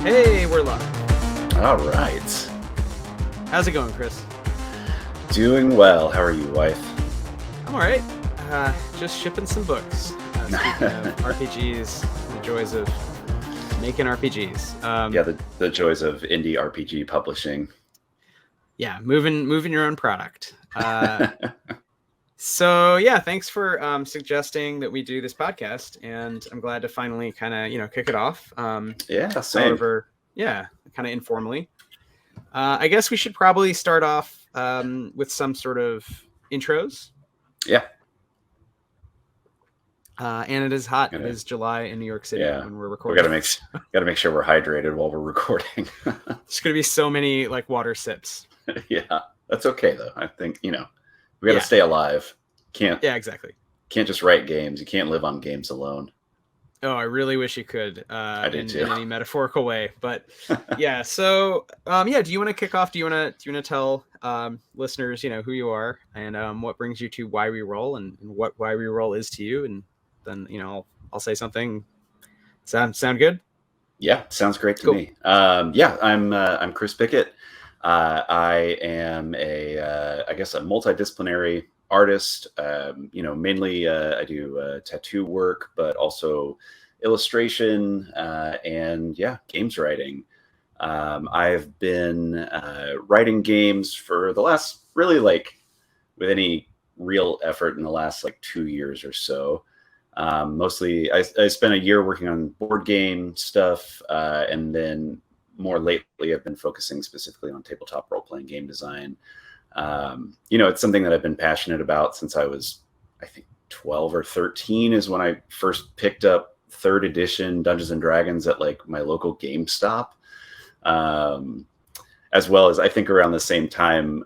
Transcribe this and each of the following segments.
Hey, we're live. All right. How's it going, Chris? Doing well. How are you, Wythe? I'm all right. Just shipping some books. Speaking of RPGs, the joys of making RPGs. Yeah, the joys of indie RPG publishing. Yeah, moving your own product. So yeah, thanks for suggesting that we do this podcast, and I'm glad to finally kind of kick it off. Yeah, same. However, yeah, kind of informally. I guess we should probably start off with some sort of intros. Yeah. And it is hot. It is July in New York City when we're recording. We gotta make sure we're hydrated while we're recording. There's gonna be so many water sips. Yeah, that's okay though. I think we gotta stay alive. Yeah, exactly. Can't just write games. You can't live on games alone. Oh, I really wish you could. I do too. In any metaphorical way, but yeah. So do you want to kick off? Do you want to tell listeners who you are and what brings you to Why We Roll and what Why We Roll is to you, and then I'll say something. Sound good? Yeah, sounds great to me. I'm Chris Pickett. I am a multidisciplinary artist. Mainly I do tattoo work, but also illustration and games writing. I've been writing games for the last with any real effort in the last 2 years or so. Mostly I spent a year working on board game stuff, and then more lately I've been focusing specifically on tabletop role-playing game design. It's something that I've been passionate about since I was, I think 12 or 13 is when I first picked up 3rd edition Dungeons and Dragons at my local GameStop. As well as I think around the same time,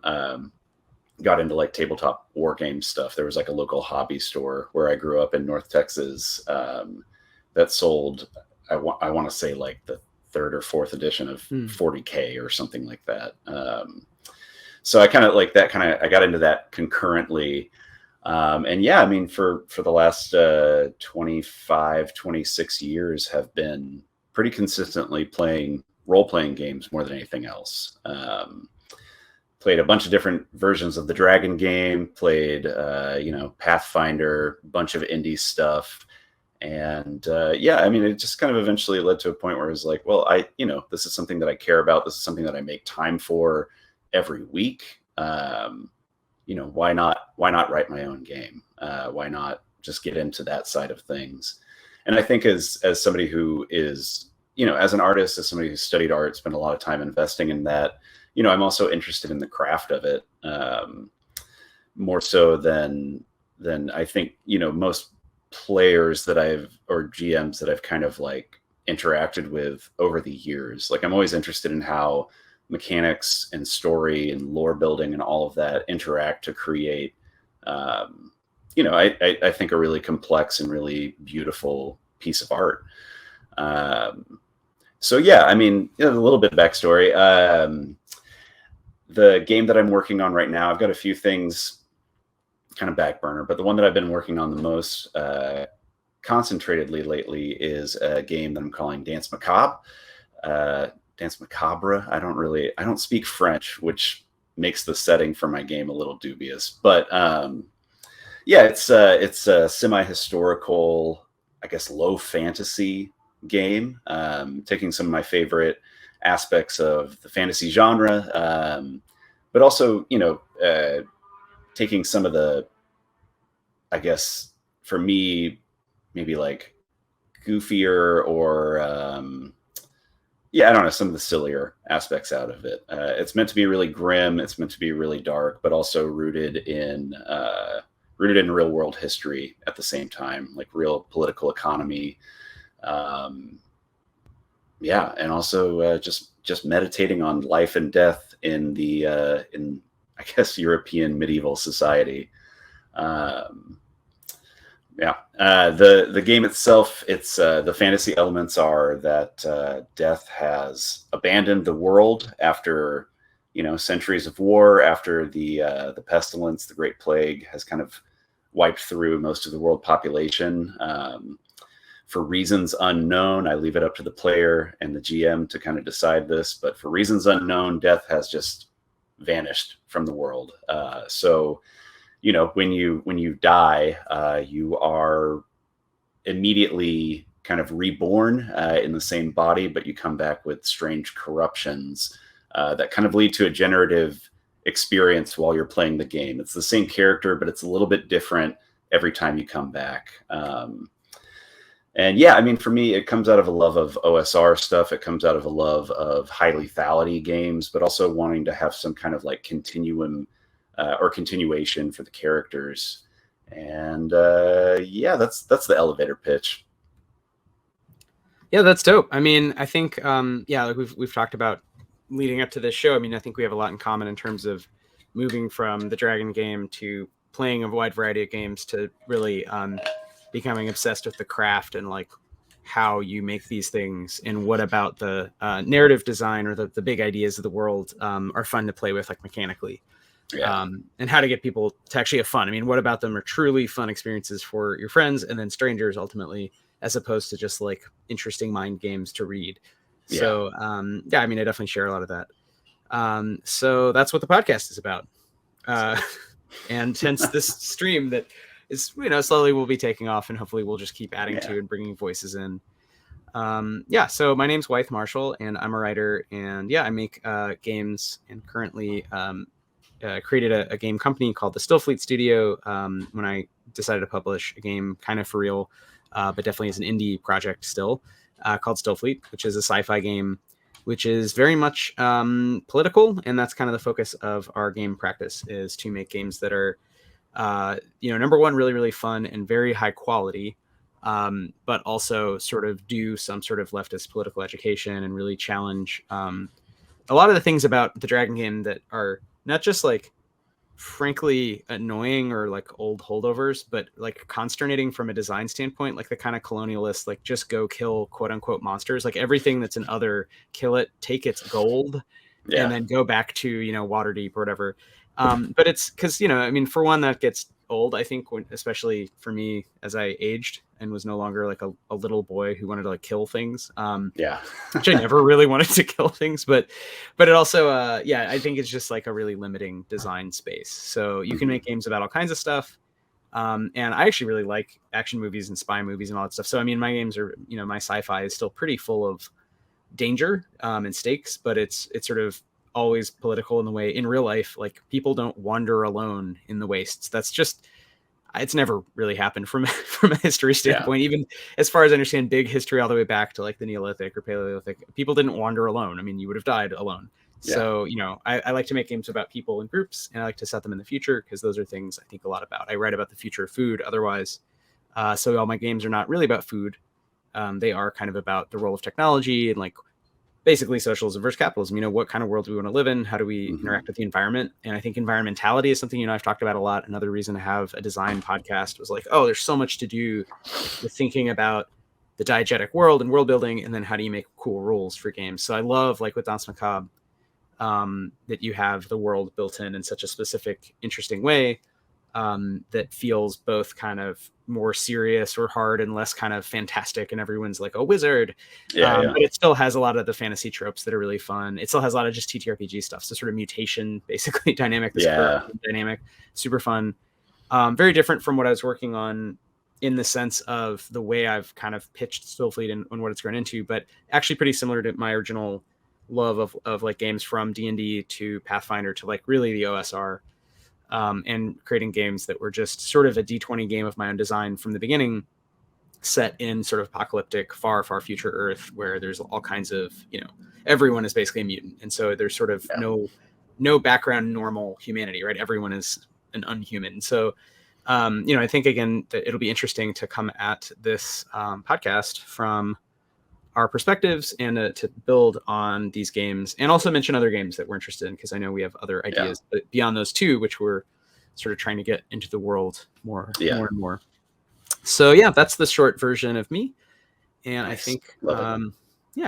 got into tabletop war game stuff. There was a local hobby store where I grew up in North Texas that sold, I want to say the 3rd or 4th edition of 40K or something like that. So I kind of I got into that concurrently. For the last 25, 26 years have been pretty consistently playing role-playing games more than anything else. Played a bunch of different versions of the Dragon game, played, Pathfinder, bunch of indie stuff. And it just kind of eventually led to a point where it was this is something that I care about. This is something that I make time for every week. Why not write my own game? Why not just get into that side of things? And I think as somebody who is, as an artist, as somebody who studied art, spent a lot of time investing in that, I'm also interested in the craft of it, more so than I think, most players that or GMs that I've kind of interacted with over the years. I'm always interested in how mechanics and story and lore building and all of that interact to create, I think a really complex and really beautiful piece of art. A little bit of backstory. The game that I'm working on right now, I've got a few things kind of back burner, but the one that I've been working on the most concentratedly lately is a game that I'm calling Danse Macabre. Danse Macabre. I don't speak French, which makes the setting for my game a little dubious. But it's a semi-historical, I guess, low fantasy game, taking some of my favorite aspects of the fantasy genre, but also taking some of the, I guess for me, maybe goofier or I don't know, some of the sillier aspects out of it. It's meant to be really grim. It's meant to be really dark, but also rooted in real world history at the same time, real political economy. And also just meditating on life and death in the in I guess European medieval society. The game itself, it's the fantasy elements are that death has abandoned the world after centuries of war, after the pestilence, the Great Plague has kind of wiped through most of the world population. For reasons unknown, I leave it up to the player and the GM to kind of decide this, but for reasons unknown, death has just vanished from the world. So, you know, when you die, you are immediately kind of reborn in the same body, but you come back with strange corruptions that kind of lead to a generative experience while you're playing the game. It's the same character, but it's a little bit different every time you come back. And yeah, I mean, for me, it comes out of a love of OSR stuff. It comes out of a love of high lethality games, but also wanting to have some kind of like continuum or continuation for the characters. And yeah, that's the elevator pitch. Yeah, that's dope. I mean, I think yeah, like we've talked about leading up to this show. I mean, I think we have a lot in common in terms of moving from the Dragon game to playing a wide variety of games to really becoming obsessed with the craft and like how you make these things and what about the narrative design or the big ideas of the world are fun to play with, like mechanically. Yeah. And how to get people to actually have fun. I mean, what about them are truly fun experiences for your friends and then strangers ultimately, as opposed to just like interesting mind games to read. Yeah. So yeah, I mean, I definitely share a lot of that. So that's what the podcast is about. And hence this stream that is, you know, slowly will be taking off and hopefully we'll just keep adding to and bringing voices in. Yeah, so my name's Wythe Marschall and I'm a writer, and yeah, I make games, and currently created a game company called the Stillfleet Studio when I decided to publish a game kind of for real, but definitely as an indie project still, called Stillfleet, which is a sci-fi game, which is very much political, and that's kind of the focus of our game practice, is to make games that are you know, number one, really, really fun and very high quality, but also sort of do some sort of leftist political education and really challenge a lot of the things about the Dragon game that are not just like frankly annoying or like old holdovers, but like consternating from a design standpoint, like the kind of colonialist, like just go kill quote unquote monsters, like everything that's an other, kill it, take its gold, and then go back to, you know, Waterdeep or whatever. But it's because, you know, I mean, for one, that gets old, I think, when, especially for me as I aged and was no longer like a little boy who wanted to like kill things. Which I never really wanted to kill things, but it also, yeah, I think it's just like a really limiting design space. So you can make games about all kinds of stuff. And I actually really like action movies and spy movies and all that stuff. So, I mean, my games are, you know, my sci-fi is still pretty full of danger and stakes, but it's sort of always political in the way in real life, like people don't wander alone in the wastes. That's just, it's never really happened from a history standpoint. Even as far as I understand, big history all the way back to like the Neolithic or Paleolithic, people didn't wander alone. I mean, you would have died alone. So, you know, I like to make games about people and groups, and I like to set them in the future because those are things I think a lot about. I write about the future of food otherwise. So all my games are not really about food. They are kind of about the role of technology and like basically socialism versus capitalism. You know, what kind of world do we want to live in? How do we interact with the environment? And I think environmentality is something, you know, I've talked about a lot. Another reason to have a design podcast was like, oh, there's so much to do with thinking about the diegetic world and world building, and then how do you make cool rules for games? So I love, like with Danse Macabre, that you have the world built in such a specific, interesting way that feels both kind of more serious or hard and less kind of fantastic, and everyone's like a wizard. But it still has a lot of the fantasy tropes that are really fun. It still has a lot of just TTRPG stuff, so sort of mutation basically dynamic, this dynamic, super fun, very different from what I was working on in the sense of the way I've kind of pitched Stillfleet and what it's grown into, but actually pretty similar to my original love of like games from D&D to Pathfinder to like really the OSR. And creating games that were just sort of a D20 game of my own design from the beginning, set in sort of apocalyptic, far, far future Earth, where there's all kinds of, you know, everyone is basically a mutant. And so there's sort of no background normal humanity, right? Everyone is an unhuman. So, you know, I think, again, that it'll be interesting to come at this podcast from our perspectives and to build on these games, and also mention other games that we're interested in, because I know we have other ideas but beyond those two, which we're sort of trying to get into the world more and more. So yeah, that's the short version of me. And nice. I think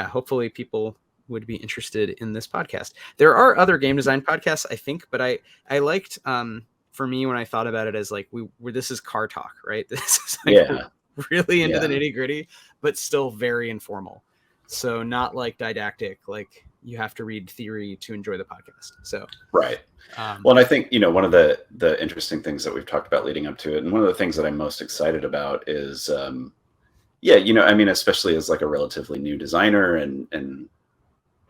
hopefully people would be interested in this podcast. There are other game design podcasts, I think, but I liked for me when I thought about it as like this is car talk, right? This is like really into the Yeah. nitty gritty, but still very informal. So not like didactic, like you have to read theory to enjoy the podcast. So, Right. um, Well, and I think, one of the interesting things that we've talked about leading up to it, and one of the things that I'm most excited about is, yeah, I mean, especially as like a relatively new designer and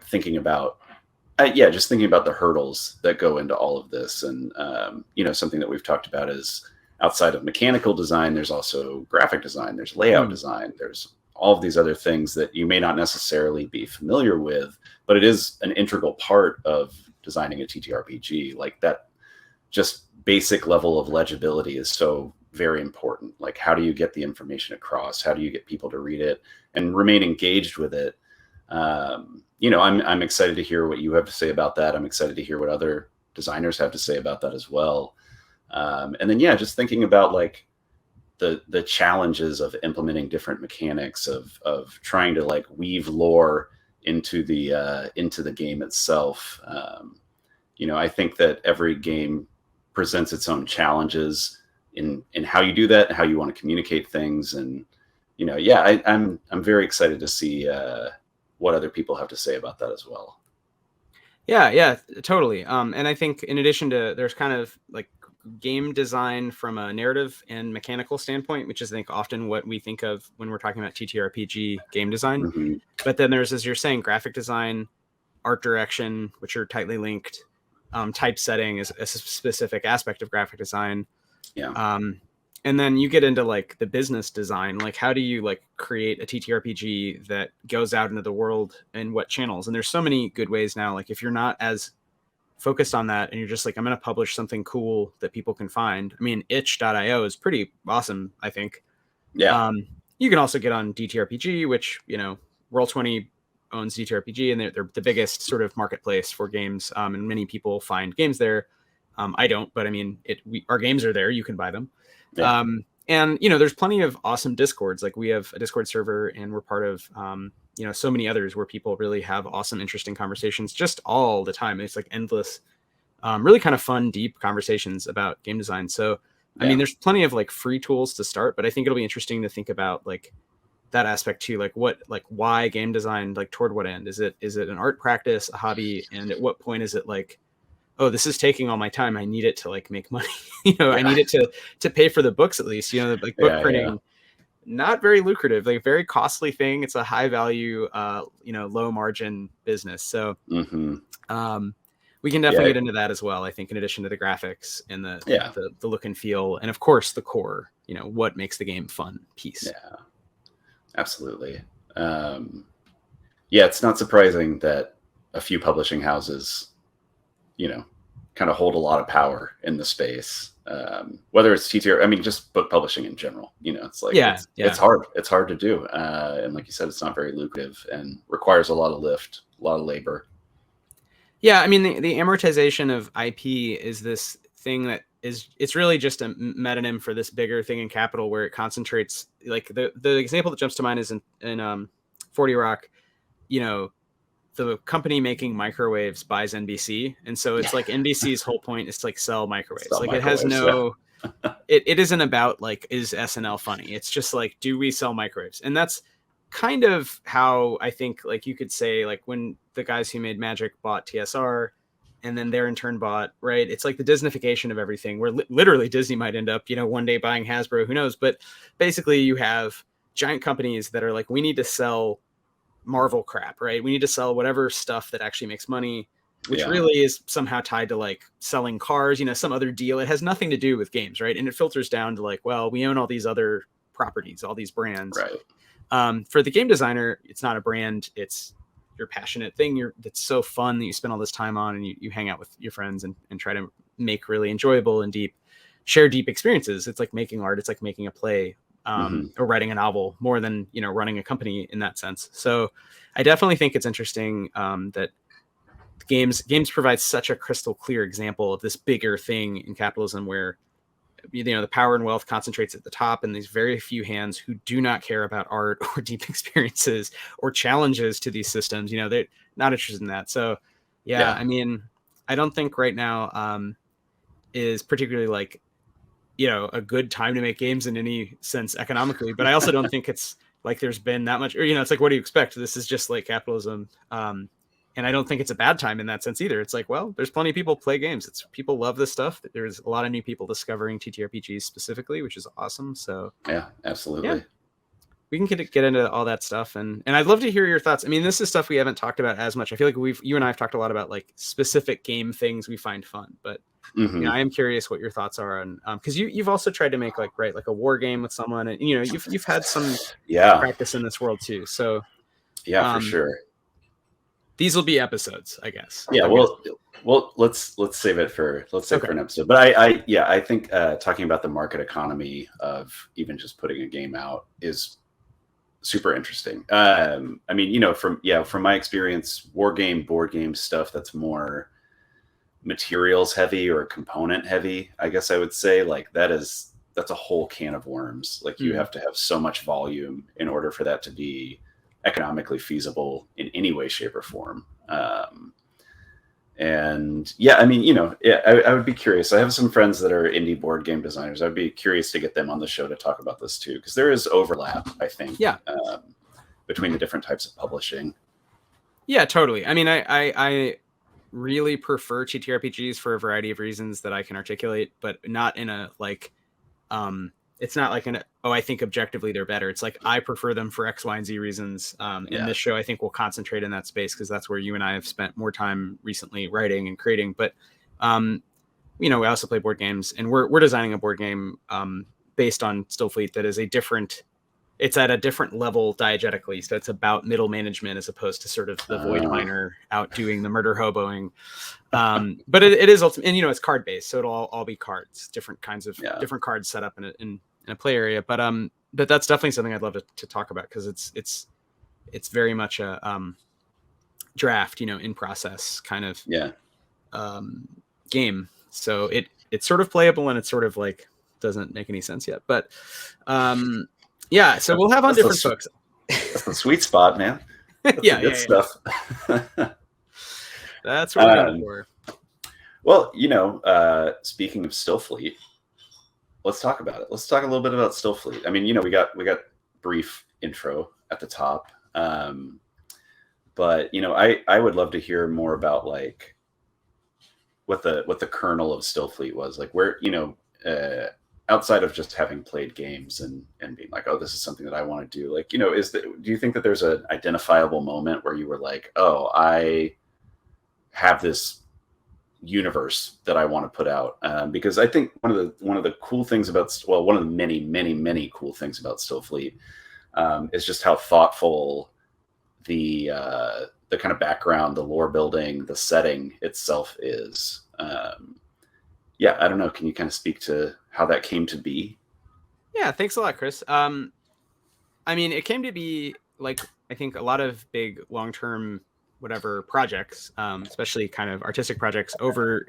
thinking about, yeah, just thinking about the hurdles that go into all of this. And, something that we've talked about is outside of mechanical design, there's also graphic design, there's layout design, there's all of these other things that you may not necessarily be familiar with, but it is an integral part of designing a TTRPG. Like that just basic level of legibility is so very important. Like, how do you get the information across? How do you get people to read it and remain engaged with it? I'm excited to hear what you have to say about that. I'm excited to hear what other designers have to say about that as well. And then, yeah, just thinking about like the challenges of implementing different mechanics of trying to like weave lore into the game itself. I think that every game presents its own challenges in how you do that and how you want to communicate things. And, yeah, I'm very excited to see what other people have to say about that as well. yeah, totally. And I think in addition to, there's kind of like game design from a narrative and mechanical standpoint, which is I think often what we think of when we're talking about TTRPG game design. Mm-hmm. But then there's, as you're saying, graphic design, art direction, which are tightly linked. Typesetting is a specific aspect of graphic design. Yeah. And then you get into like the business design, like how do you like create a TTRPG that goes out into the world and what channels? And there's so many good ways now. Like if you're not as focused on that and you're just like, I'm going to publish something cool that people can find. I mean, itch.io is pretty awesome, I think. Yeah. You can also get on DTRPG, which, Roll20 owns DTRPG, and they're the biggest sort of marketplace for games. And many people find games there. I don't, but I mean, our games are there. You can buy them. Yeah. And, there's plenty of awesome Discords. Like we have a Discord server and we're part of, so many others where people really have awesome, interesting conversations just all the time. It's like endless, really kind of fun, deep conversations about game design. So, I mean, there's plenty of like free tools to start, but I think it'll be interesting to think about like that aspect too. Like why game design, like toward what end? Is it an art practice, a hobby? And at what point is it like, oh, this is taking all my time. I need it to like make money. I need it to pay for the books at least, like book printing, not very lucrative, like very costly thing. It's a high value, low margin business. So, we can definitely get into that as well. I think in addition to the graphics and the look and feel, and of course the core, what makes the game fun piece. Yeah, absolutely. It's not surprising that a few publishing houses, kind of hold a lot of power in the space. Whether it's TTR, I mean, just book publishing in general, it's like, it's hard. It's hard to do. And like you said, it's not very lucrative and requires a lot of lift, a lot of labor. Yeah. I mean, the amortization of IP is this thing that it's really just a metonym for this bigger thing in capital where it concentrates. Like the example that jumps to mind is in 40 Rock, the company making microwaves buys NBC. And so it's like NBC's whole point is to like sell microwaves. It has no, it isn't about like, is SNL funny? It's just like, do we sell microwaves? And that's kind of how I think like you could say like when the guys who made Magic bought TSR and then they're in turn bought, right? It's like the Disneyfication of everything where literally Disney might end up, one day buying Hasbro, who knows? But basically you have giant companies that are like, we need to sell Marvel crap, right? We need to sell whatever stuff that actually makes money, which really is somehow tied to like selling cars, some other deal. It has nothing to do with games, right? And it filters down to like, well, we own all these other properties, all these brands. Right. For the game designer, it's not a brand. It's your passionate thing. That's so fun that you spend all this time on and you hang out with your friends and try to make really enjoyable and share deep experiences. It's like making art. It's like making a play. Or writing a novel more than, running a company in that sense. So I definitely think it's interesting that games provide such a crystal clear example of this bigger thing in capitalism where, the power and wealth concentrates at the top and these very few hands who do not care about art or deep experiences or challenges to these systems. They're not interested in that. So I mean, I don't think right now is particularly like, a good time to make games in any sense economically, but I also don't think it's like there's been that much, or, it's like, what do you expect? This is just like capitalism. And I don't think it's a bad time in that sense either. It's like, well, there's plenty of people play games. People love this stuff. There's a lot of new people discovering TTRPGs specifically, which is awesome. So yeah, absolutely. Yeah. We can get into all that stuff, and I'd love to hear your thoughts. I mean, this is stuff we haven't talked about as much. I feel like you and I have talked a lot about like specific game things we find fun, but I am curious what your thoughts are on, because you've also tried to make like a war game with someone, and you've had some practice in this world too. So yeah, for sure. These will be episodes, I guess. Yeah, well, let's save it for for an episode. But I think talking about the market economy of even just putting a game out is super interesting. I mean, from my experience, war game, board game stuff that's more materials heavy or component heavy, I guess I would say, like that's a whole can of worms. Like you have to have so much volume in order for that to be economically feasible in any way, shape, or form. And yeah, I mean, I would be curious. I have some friends that are indie board game designers. I'd be curious to get them on the show to talk about this too, because there is overlap, I think, between the different types of publishing. Yeah, totally. I mean, I really prefer TTRPGs for a variety of reasons that I can articulate, but not in a like, it's not like I think objectively they're better. It's like I prefer them for X, Y, and Z reasons. And this show, I think, will concentrate in that space because that's where you and I have spent more time recently writing and creating. But we also play board games, and we're designing a board game based on Stillfleet that is it's at a different level diegetically. So it's about middle management as opposed to sort of the void miner out doing the murder hoboing. But it is ultimately, and it's card based, so it'll all be cards, different kinds of different cards set up in a play area. But that's definitely something I'd love to talk about because it's very much a draft, in process kind of game. So it's sort of playable and it's sort of like doesn't make any sense yet, but yeah, so we'll have on different folks. That's the sweet spot, man. Good stuff. That's what we're going for. Well, speaking of Stillfleet, let's talk about it. Let's talk a little bit about Stillfleet. I mean, we got brief intro at the top, but I would love to hear more about like what the kernel of Stillfleet was, like where outside of just having played games and being like, oh, this is something that I want to do. Like, do you think that there's an identifiable moment where you were like, oh, I have this universe that I want to put out? Because I think one of the cool things about, one of the many, many, many cool things about Stillfleet is just how thoughtful the kind of background, the lore building, the setting itself is. I don't know. Can you kind of speak to how that came to be? Yeah, thanks a lot, Chris. I mean, it came to be like, I think a lot of big long-term whatever projects, especially kind of artistic projects over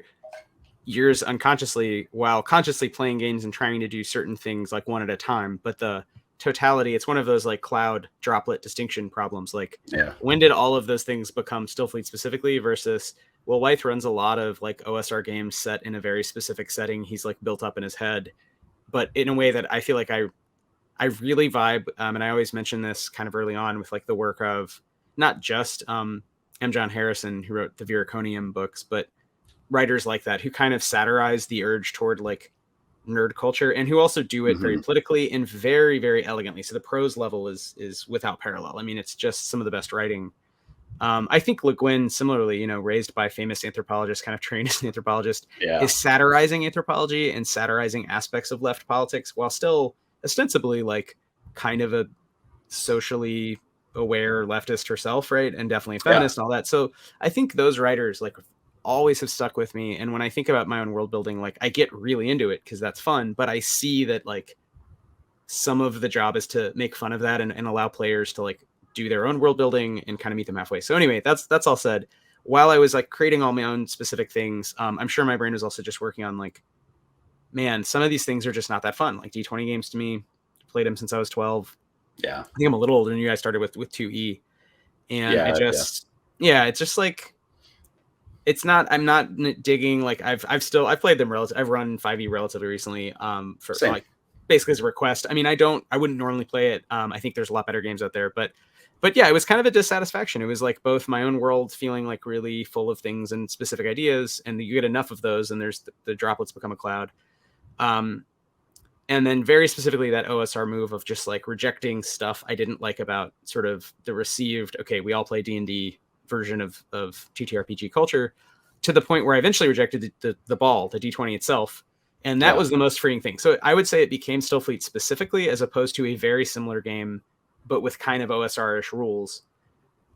years unconsciously while consciously playing games and trying to do certain things like one at a time. But the totality, it's one of those like cloud droplet distinction problems. Like when did all of those things become Stillfleet specifically versus, well, Wythe runs a lot of like OSR games set in a very specific setting. He's like built up in his head, but in a way that I feel like I really vibe. And I always mention this kind of early on with like the work of not just M. John Harrison, who wrote the Viraconium books, but writers like that who kind of satirize the urge toward like nerd culture and who also do it very politically and very, very elegantly. So the prose level is without parallel. I mean, it's just some of the best writing. I think Le Guin, similarly, raised by famous anthropologists, kind of trained as an anthropologist, is satirizing anthropology and satirizing aspects of left politics while still ostensibly like kind of a socially aware leftist herself, right? And definitely a feminist and all that. So I think those writers like always have stuck with me. And when I think about my own world building, like I get really into it because that's fun, but I see that like some of the job is to make fun of that and allow players to like do their own world building and kind of meet them halfway. So anyway, that's all said. While I was like creating all my own specific things, I'm sure my brain was also just working on like, man, some of these things are just not that fun. Like D20 games to me, played them since I was 12. Yeah. I think I'm a little older than you. I started with 2E. And it's just like, it's not. I'm not digging like I've played them I've run 5e relatively recently. For Same. like basically as a request. I mean, I wouldn't normally play it. I think there's a lot better games out there, but yeah, it was kind of a dissatisfaction. It was like both my own world feeling like really full of things and specific ideas, and you get enough of those, and there's the droplets become a cloud. And then very specifically that OSR move of just like rejecting stuff I didn't like about sort of the received, okay, we all play D&D version of TTRPG culture, to the point where I eventually rejected the ball, the D20 itself. And that was the most freeing thing. So I would say it became Stillfleet specifically, as opposed to a very similar game, but with kind of OSR-ish rules.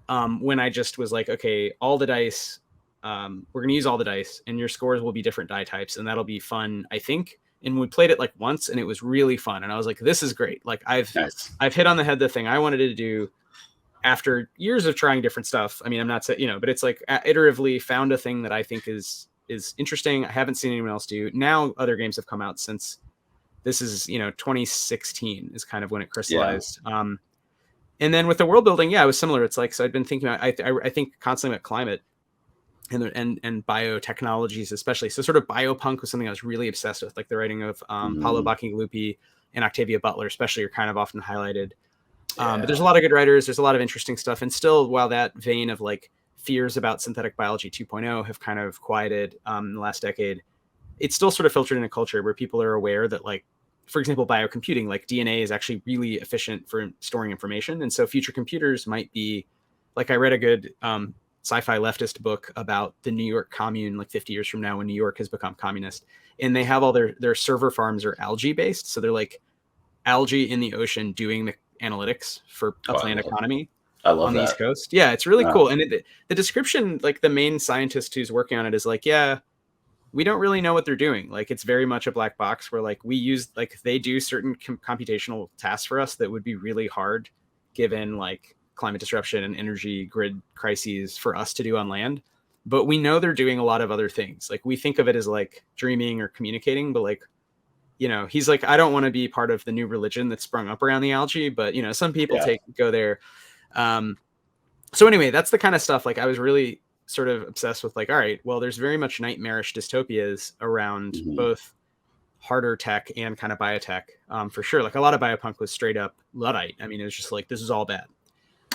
When I just was like, okay, all the dice, we're going to use all the dice, and your scores will be different die types, and that'll be fun, I think. And we played it like once, and it was really fun. And I was like, this is great. Like I've hit on the head the thing I wanted to do after years of trying different stuff. I mean, I'm not saying, but it's like iteratively found a thing that I think is interesting. I haven't seen anyone else do. Now other games have come out since this is, 2016 is kind of when it crystallized. Yeah. And then with the world building, it was similar. It's like, so I'd been thinking about, I think constantly about climate and biotechnologies, especially. So sort of biopunk was something I was really obsessed with, like the writing of Paolo Bacigalupi and Octavia Butler, especially, are kind of often highlighted. But there's a lot of good writers. There's a lot of interesting stuff. And still, while that vein of like fears about synthetic biology 2.0 have kind of quieted in the last decade, it's still sort of filtered in a culture where people are aware that, like, for example, biocomputing, like DNA is actually really efficient for storing information. And so future computers might be, like, I read a good sci-fi leftist book about the New York commune, like 50 years from now when New York has become communist. And they have all their server farms are algae based. So they're like algae in the ocean doing the analytics for a planned economy. I love on that. the East Coast. Yeah, it's really cool. And the description, like the main scientist who's working on it is like, yeah, we don't really know what they're doing. Like, it's very much a black box where like we use, like they do certain computational tasks for us that would be really hard given like climate disruption and energy grid crises for us to do on land. But we know they're doing a lot of other things. Like we think of it as like dreaming or communicating, but like, he's like, I don't want to be part of the new religion that's sprung up around the algae, but some people go there. So anyway, that's the kind of stuff, like I was really sort of obsessed with, like, all right, well, there's very much nightmarish dystopias around both harder tech and kind of biotech, for sure. Like a lot of biopunk was straight up Luddite. I mean, it was just like, this is all bad.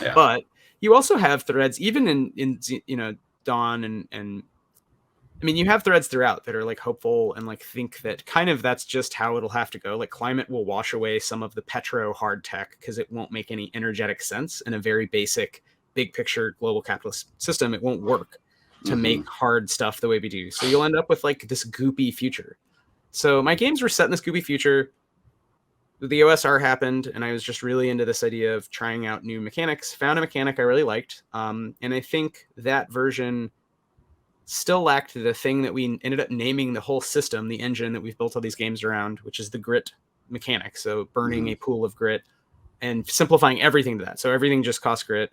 Yeah. But you also have threads, even in Dawn and I mean, you have threads throughout that are like hopeful and like think that kind of that's just how it'll have to go. Like climate will wash away some of the petro hard tech because it won't make any energetic sense in a very basic, big picture global capitalist system. It won't work to make hard stuff the way we do. So you'll end up with like this goopy future. So my games were set in this goopy future. The OSR happened, and I was just really into this idea of trying out new mechanics. Found a mechanic I really liked, and I think that version still lacked the thing that we ended up naming the whole system, the engine that we've built all these games around, which is the grit mechanic. So burning a pool of grit and simplifying everything to that. So everything just costs grit,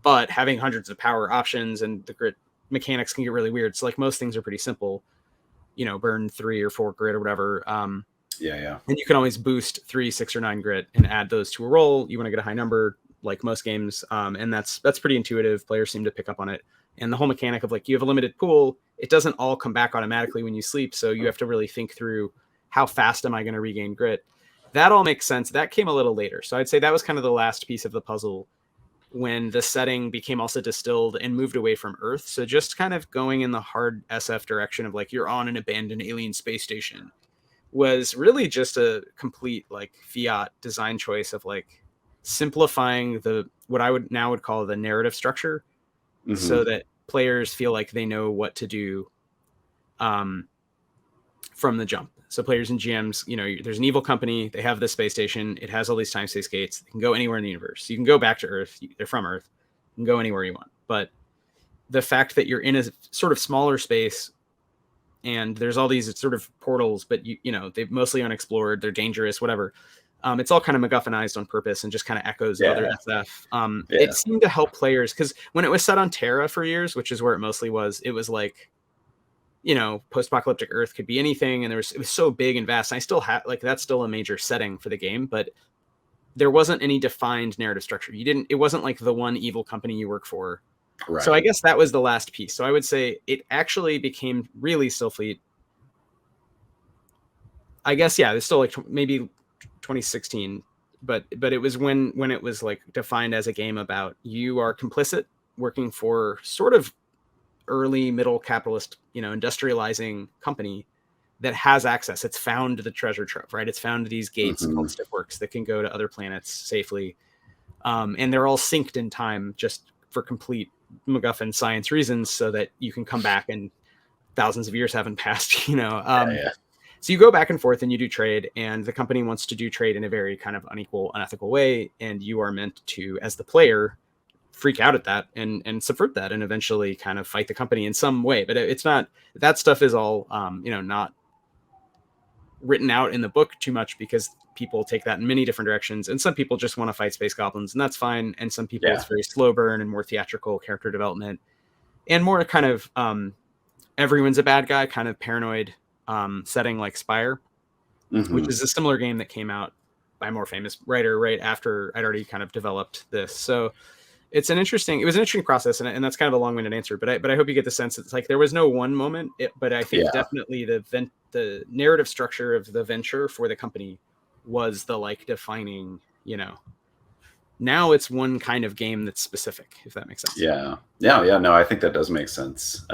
but having hundreds of power options, and the grit mechanics can get really weird. So like most things are pretty simple, burn 3 or 4 grit or whatever. And you can always boost 3, 6, or 9 grit and add those to a roll. You want to get a high number, like most games. And that's pretty intuitive. Players seem to pick up on it. And the whole mechanic of like, you have a limited pool, it doesn't all come back automatically when you sleep. So you have to really think through, how fast am I going to regain grit? That all makes sense. That came a little later. So I'd say that was kind of the last piece of the puzzle when the setting became also distilled and moved away from Earth. So just kind of going in the hard SF direction of like, you're on an abandoned alien space station was really just a complete like fiat design choice of like simplifying what I would call the narrative structure. So that players feel like they know what to do from the jump. So players and GMs, there's an evil company. They have this space station. It has all these time space gates. They can go anywhere in the universe. You can go back to Earth. They're from Earth. You can go anywhere you want. But the fact that you're in a sort of smaller space and there's all these sort of portals, but they're mostly unexplored. They're dangerous, whatever. It's all kind of MacGuffinized on purpose and just kind of echoes other SF. It seemed to help players because when it was set on Terra for years, which is where it mostly was, it was like, post-apocalyptic Earth could be anything, and it was so big and vast. And I still have that's still a major setting for the game, but there wasn't any defined narrative structure. It wasn't like the one evil company you work for So I Right. guess that was the last piece. So I would say it actually became really Stillfleet. I guess, yeah, it's still like maybe 2016, but it was when it was like defined as a game about you are complicit working for sort of early middle capitalist, industrializing company that has access. It's found the treasure trove, right? It's found these gates Hmm. called stiffworks that can go to other planets safely. And they're all synced in time just for complete MacGuffin science reasons so that you can come back and thousands of years haven't passed, Yeah, yeah. So you go back and forth and you do trade, and the company wants to do trade in a very kind of unequal, unethical way. And you are meant to, as the player, freak out at that and subvert that and eventually kind of fight the company in some way. But it's not, that stuff is all, not written out in the book too much because people take that in many different directions. And some people just want to fight space goblins, and that's fine. And some people, Yeah. it's very slow burn and more theatrical character development and more kind of everyone's a bad guy, kind of paranoid setting like Spire, which Hmm. is a similar game that came out by a more famous writer right after I'd already kind of developed this. So it was an interesting process, and that's kind of a long-winded answer, but I hope you get the sense it's like there was no one moment, but I think Yeah. definitely the narrative structure of the venture for the company was the like defining, now it's one kind of game that's specific, if that makes sense. Yeah. Yeah. Yeah. No, I think that does make sense.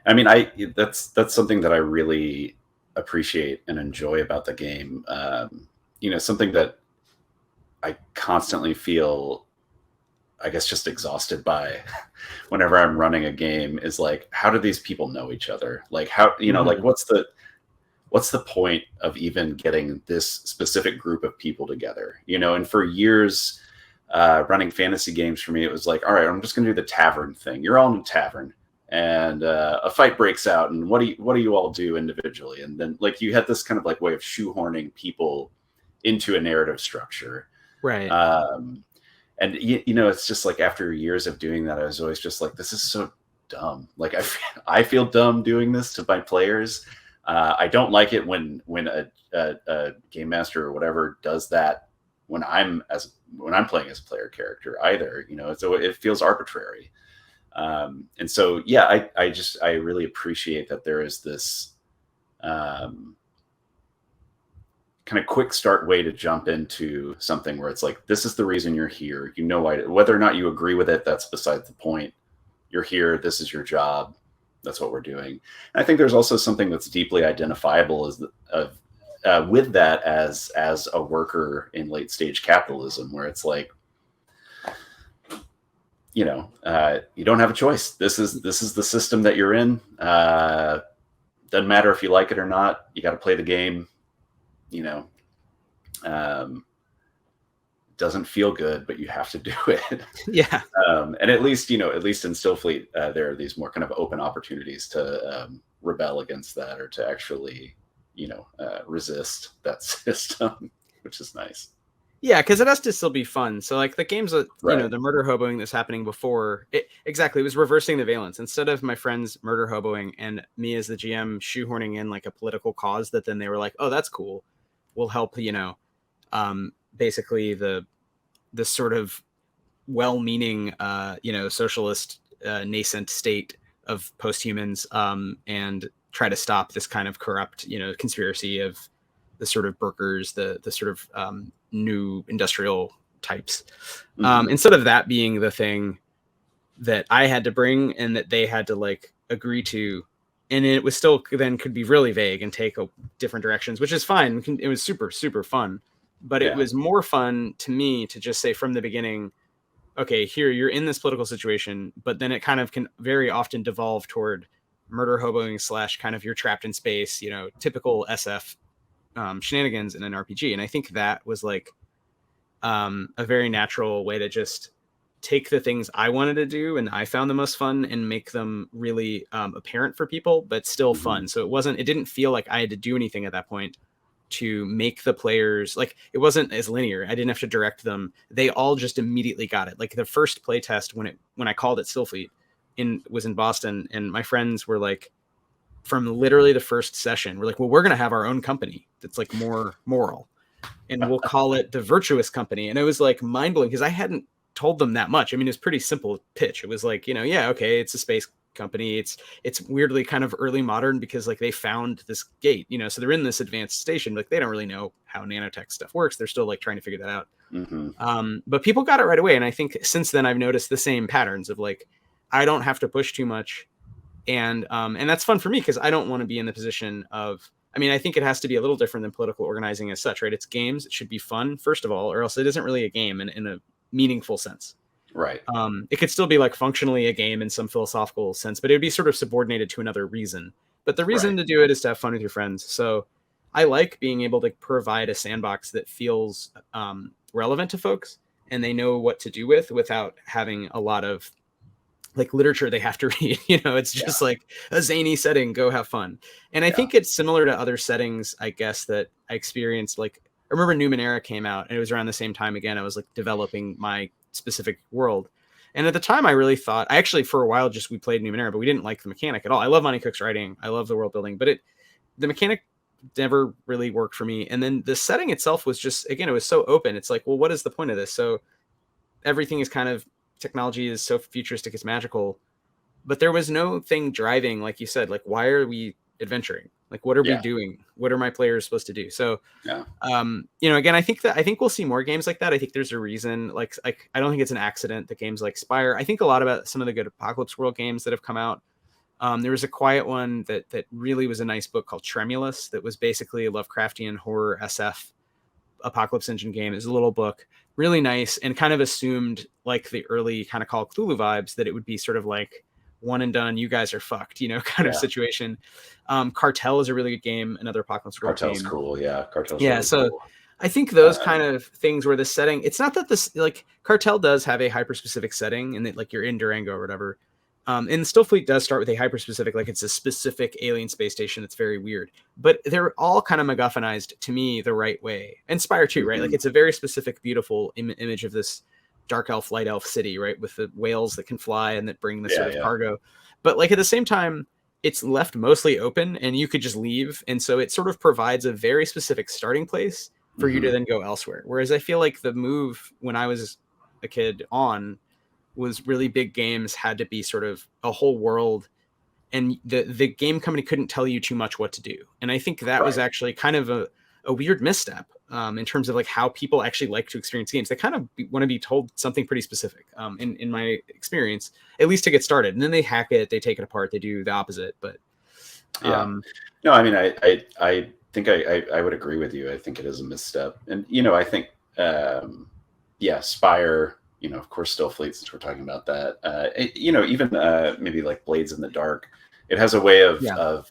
I mean, that's something that I really appreciate and enjoy about the game. Something that I constantly feel, I guess, just exhausted by whenever I'm running a game is like, how do these people know each other? Like, how, like, Mhm. what's the point of even getting this specific group of people together? And for years, running fantasy games for me, it was like, all right, I'm just going to do the tavern thing. You're all in a tavern, and a fight breaks out, and what do you all do individually? And then like you had this kind of like way of shoehorning people into a narrative structure. Right. Um, and it's just like after years of doing that, I was always just like, this is so dumb. Like I feel dumb doing this to my players. I don't like it when a game master or whatever does that when I'm playing as a player character either. So it feels arbitrary. And so yeah, I really appreciate that there is this kind of quick start way to jump into something where it's like, this is the reason you're here. Whether or not you agree with it, that's beside the point. You're here. This is your job. That's what we're doing. And I think there's also something that's deeply identifiable with that as a worker in late stage capitalism, where it's like, you don't have a choice. This is the system that you're in. Doesn't matter if you like it or not. You got to play the game. Doesn't feel good, but you have to do it. Yeah. And at least in Stillfleet, there are these more kind of open opportunities to rebel against that, or to actually, resist that system, which is nice. Yeah, because it has to still be fun. So like the games that Right. the murder hoboing that's happening before it exactly was reversing the valence. Instead of my friends murder hoboing and me as the GM shoehorning in like a political cause that then they were like, oh, that's cool, will help, basically the sort of well-meaning socialist nascent state of post-humans, and try to stop this kind of corrupt conspiracy of the sort of Burkers, the sort of new industrial types. Hmm. Instead of that being the thing that I had to bring and that they had to like agree to, and it was still then could be really vague and take different directions, which is fine. It was super, super fun, but it Yeah. was more fun to me to just say from the beginning, okay, here you're in this political situation, but then it kind of can very often devolve toward murder hoboing / kind of you're trapped in space, typical SF shenanigans in an RPG. And I think that was like a very natural way to just take the things I wanted to do and I found the most fun and make them really apparent for people, but still Hmm. fun. So it didn't feel like I had to do anything at that point to make the players like it wasn't as linear. I didn't have to direct them. They all just immediately got it. Like the first play test when I called it Stillfleet was in Boston, and my friends were like, from literally the first session, we're like, well, we're gonna have our own company that's like more moral, and we'll call it the Virtuous Company. And it was like mind blowing because I hadn't told them that much. I mean, it was pretty simple pitch. It was like, you know, yeah, okay, it's a space company. It's weirdly kind of early modern because like they found this gate, you know, so they're in this advanced station. Like they don't really know how nanotech stuff works. They're still like trying to figure that out. But people got it right away. And I think since then I've noticed the same patterns of like, I don't have to push too much. And that's fun for me because I don't want to be in the position of, I mean, I think it has to be a little different than political organizing as such, right? It's games. It should be fun, first of all, or else it isn't really a game in a meaningful sense. Right. It could still be like functionally a game in some philosophical sense, but it would be sort of subordinated to another reason. But the reason to do it is to have fun with your friends. So I like being able to provide a sandbox that feels relevant to folks and they know what to do with without having a lot of like literature they have to read. You know, it's just like a zany setting, go have fun. And I think it's similar to other settings, I guess, that I experienced. Like I remember Numenera came out and it was around the same time again. I was like developing my specific world. And at the time I really thought, I actually for a while just we played Numenera, but we didn't like the mechanic at all. I love Monty Cook's writing. I love the world building, but the mechanic never really worked for me. And then the setting itself was just, again, it was so open. It's like, well, what is the point of this? So everything is kind of, technology is so futuristic, it's magical, but there was no thing driving, like you said, like, why are we adventuring? Like, what are we doing? What are my players supposed to do? So, you know, again, I think we'll see more games like that. I think there's a reason, like I don't think it's an accident that games like Spire, I think a lot about some of the good Apocalypse World games that have come out. There was a quiet one that really was a nice book called Tremulous that was basically a Lovecraftian horror SF Apocalypse Engine game. It was a little book, really nice, and kind of assumed like the early kind of Call of Cthulhu vibes that it would be sort of like one and done, you guys are fucked, you know, kind of situation. Cartel is a really good game, another Apocalypse World Cartel's game. cool, yeah. Cartel's yeah, really so cool. I think those kind of things where the setting, it's not that this, like Cartel does have a hyper specific setting and that like you're in Durango or whatever. And Stillfleet does start with a hyper specific, like it's a specific alien space station that's very weird, but they're all kind of MacGuffinized to me the right way. And Spire too, right? Like it's a very specific, beautiful image of this dark elf, light elf city, right? With the whales that can fly and that bring the sort of cargo. But like at the same time, it's left mostly open and you could just leave. And so it sort of provides a very specific starting place for you to then go elsewhere. Whereas I feel like the move when I was a kid on was really big games had to be sort of a whole world, and the game company couldn't tell you too much what to do. And I think that was actually kind of a weird misstep in terms of like how people actually like to experience games. They kind of want to be told something pretty specific in my experience, at least to get started. And then they hack it, they take it apart, they do the opposite. But no, I mean, I think I would agree with you. I think it is a misstep. And, you know, I think, Spire, you know, of course, Stillfleet, since we're talking about that, you know, even maybe like Blades in the Dark, it has a way of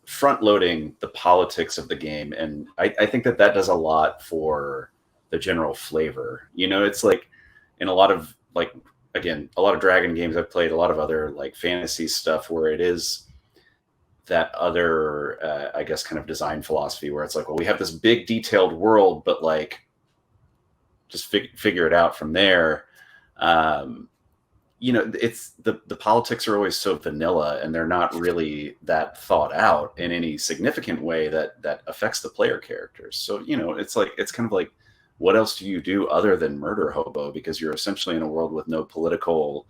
front loading the politics of the game. And I think that does a lot for the general flavor. You know, it's like in a lot of like, again, a lot of Dragon games I've played, a lot of other like fantasy stuff where it is that other, I guess, kind of design philosophy where it's like, well, we have this big detailed world, but like, just figure it out from there. You know, it's the politics are always so vanilla and they're not really that thought out in any significant way that affects the player characters. So, you know, it's like, it's kind of like, what else do you do other than murder hobo? Because you're essentially in a world with no political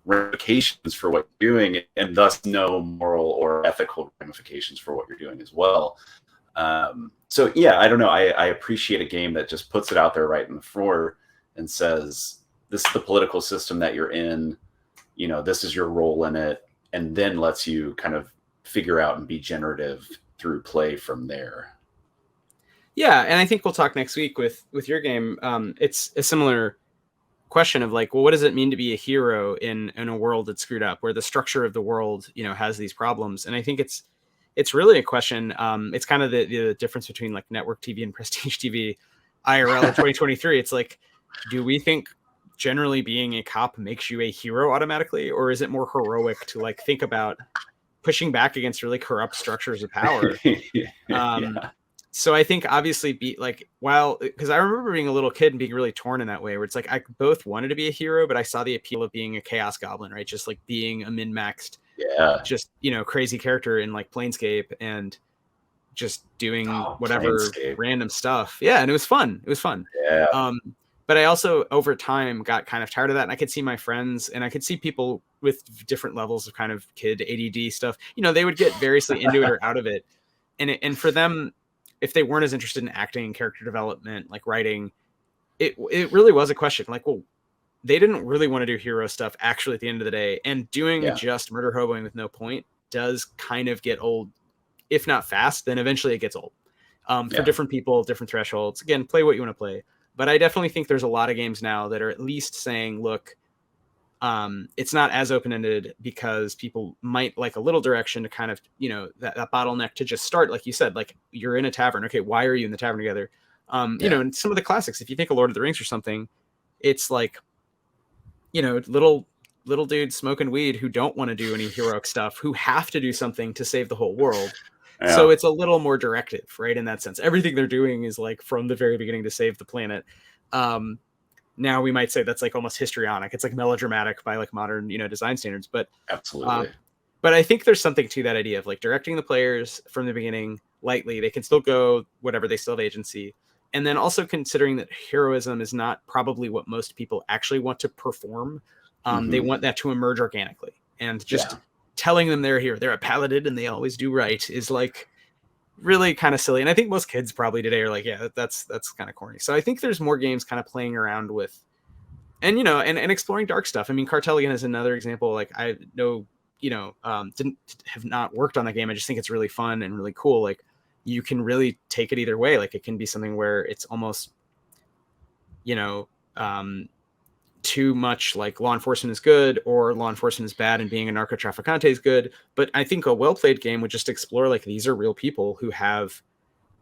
ramifications for what you're doing and thus no moral or ethical ramifications for what you're doing as well. So yeah, I don't know. I appreciate a game that just puts it out there right in the floor and says, this is the political system that you're in, you know, this is your role in it, and then lets you kind of figure out and be generative through play from there. Yeah, and I think we'll talk next week with your game. It's a similar question of like, well, what does it mean to be a hero in a world that's screwed up, where the structure of the world, you know, has these problems? And I think it's really a question. It's kind of the difference between like network TV and prestige TV, IRL in 2023. It's like, do we think generally being a cop makes you a hero automatically, or is it more heroic to like think about pushing back against really corrupt structures of power? So I think obviously because I remember being a little kid and being really torn in that way, where it's like I both wanted to be a hero, but I saw the appeal of being a chaos goblin, right? Just like being a min-maxed, just, you know, crazy character in like Planescape and just doing whatever random stuff. Yeah, and it was fun. It was fun. Yeah. but I also over time got kind of tired of that, and I could see my friends and I could see people with different levels of kind of kid ADD stuff, they would get variously into it or out of it. And for them, if they weren't as interested in acting and character development, like writing, it really was a question like, well, they didn't really want to do hero stuff actually at the end of the day, and doing just murder hoboing with no point does kind of get old, if not fast, then eventually it gets old. For different people, different thresholds. Again, play what you want to play. But I definitely think there's a lot of games now that are at least saying, look, it's not as open-ended because people might like a little direction to kind of, that bottleneck to just start. Like you said, like you're in a tavern. Okay, why are you in the tavern together? And some of the classics, if you think of Lord of the Rings or something, it's like, little dudes smoking weed who don't want to do any heroic stuff, who have to do something to save the whole world. Yeah. So it's a little more directive, right? In that sense, everything they're doing is like from the very beginning to save the planet. Now we might say that's like almost histrionic. It's like melodramatic by like modern, design standards, but absolutely. But I think there's something to that idea of like directing the players from the beginning lightly. They can still go whatever, they still have agency. And then also considering that heroism is not probably what most people actually want to perform. They want that to emerge organically, and just telling them they're here, they're a paladin and they always do right, is like really kind of silly. And I think most kids probably today are like, yeah, that's kind of corny. So I think there's more games kind of playing around with, and and exploring dark stuff. I mean, Cartel again is another example. Like I know, didn't have not worked on that game. I just think it's really fun and really cool. Like you can really take it either way. Like it can be something where it's almost, too much like law enforcement is good or law enforcement is bad and being a narco trafficante is good. But I think a well-played game would just explore like these are real people who have